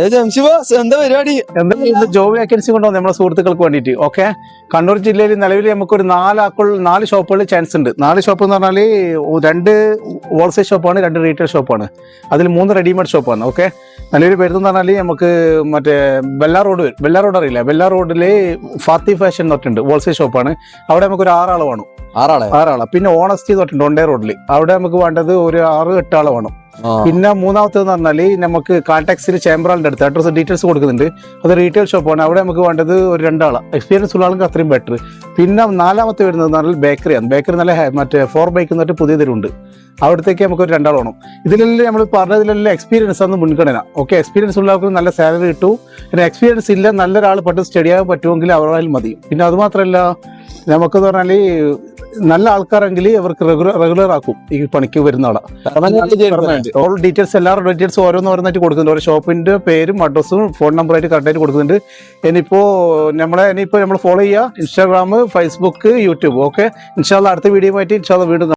എന്താ പരിപാടി? എന്താ ജോബ് വേക്കൻസി കൊണ്ടുവന്നു നമ്മളെ സുഹൃത്തുക്കൾക്ക് വേണ്ടിയിട്ട്. ഓക്കെ, കണ്ണൂർ ജില്ലയിൽ നിലവിൽ നമുക്കൊരു 4 ഷോപ്പുകളിൽ ചാൻസ് ഉണ്ട്. 4 ഷോപ്പ് എന്ന് പറഞ്ഞാൽ 2 ഹോൾസെയിൽ ഷോപ്പാണ്, 2 റീറ്റെയിൽ ഷോപ്പാണ്, അതിൽ 3 റെഡിമെയ്ഡ് ഷോപ്പാണ്. ഓക്കെ, നിലവിൽ വരുന്നതെന്ന് പറഞ്ഞാൽ നമുക്ക് മറ്റേ ബെല്ലാർ റോഡ് അറിയില്ല, ബെല്ലാർ റോഡിൽ ഫാത്തി ഫാഷൻ എന്ന് പറഞ്ഞിട്ടുണ്ട്, ഹോൾസെയിൽ ഷോപ്പാണ്. അവിടെ നമുക്കൊരു 6 ആൾ വേണം. 6 ആളെ. പിന്നെ ഓണസ്റ്റി എന്ന് പറഞ്ഞിട്ടുണ്ട് ഒണ്ടേ റോഡിൽ, അവിടെ നമുക്ക് വേണ്ടത് ഒരു 6-8 ആൾ വേണം. പിന്നെ മൂന്നാമത്തേന്ന് പറഞ്ഞാല് നമുക്ക് കാൽടാക്സിൽ ചേംബ്രാളിന്റെ അടുത്ത് അഡ്രസ് ഡീറ്റെയിൽസ് കൊടുക്കുന്നുണ്ട്, അത് റീറ്റെയിൽ ഷോപ്പാണ്. അവിടെ നമുക്ക് വേണ്ടത് ഒരു 2 ആളാണ്, എക്സ്പീരിയൻസ് ഉള്ള ആൾക്ക് അത്രയും ബെറ്റർ. പിന്നെ 4മത്തെ വരുന്നത് പറഞ്ഞാൽ ബേക്കറിയാണ്. ബേക്കറി നല്ല മറ്റേ 4 ബൈക്ക് എന്നിട്ട് പുതിയ തരുണ്ട്, അവിടത്തേക്ക് നമുക്ക് ഒരു 2 ആൾ വേണം. ഇതിലെല്ലാം നമ്മൾ പറഞ്ഞതിലെല്ലാം എക്സ്പീരിയൻസ് ആണ് മുൻഗണന. ഓക്കെ, എക്സ്പീരിയൻസ് ഉള്ളവർക്ക് നല്ല സാലറി കിട്ടും. പിന്നെ എക്സ്പീരിയൻസ് ഇല്ല, നല്ലൊരാൾ പെട്ടെന്ന് സ്റ്റഡി ആകാൻ പറ്റുമെങ്കിൽ അവരാൽ മതി. പിന്നെ അത് മാത്രമല്ല, നമുക്കെന്ന് പറഞ്ഞാൽ നല്ല ആൾക്കാരെങ്കിൽ അവർക്ക് റെഗുലർ ആക്കും ഈ പണിക്ക് വരുന്ന ആളെ. ഓൾ ഡീറ്റെയിൽസ്, എല്ലാവരുടെ ഡീറ്റെയിൽസ് ഓരോന്നായിട്ട് കൊടുക്കുന്നുണ്ട്. ഓരോ ഷോപ്പിന്റെ പേരും അഡ്രസ്സും ഫോൺ നമ്പറായിട്ട് കറക്റ്റായിട്ട് കൊടുക്കുന്നുണ്ട്. ഇനിയിപ്പോൾ നമ്മൾ ഫോളോ ചെയ്യുക, ഇൻസ്റ്റാഗ്രാം, ഫേസ്ബുക്ക്, യൂട്യൂബ്. ഓക്കെ, ഇൻഷാല്ലാ അടുത്ത വീഡിയോ ആയിട്ട് ഇൻഷാല്ലാ വീണ്ടും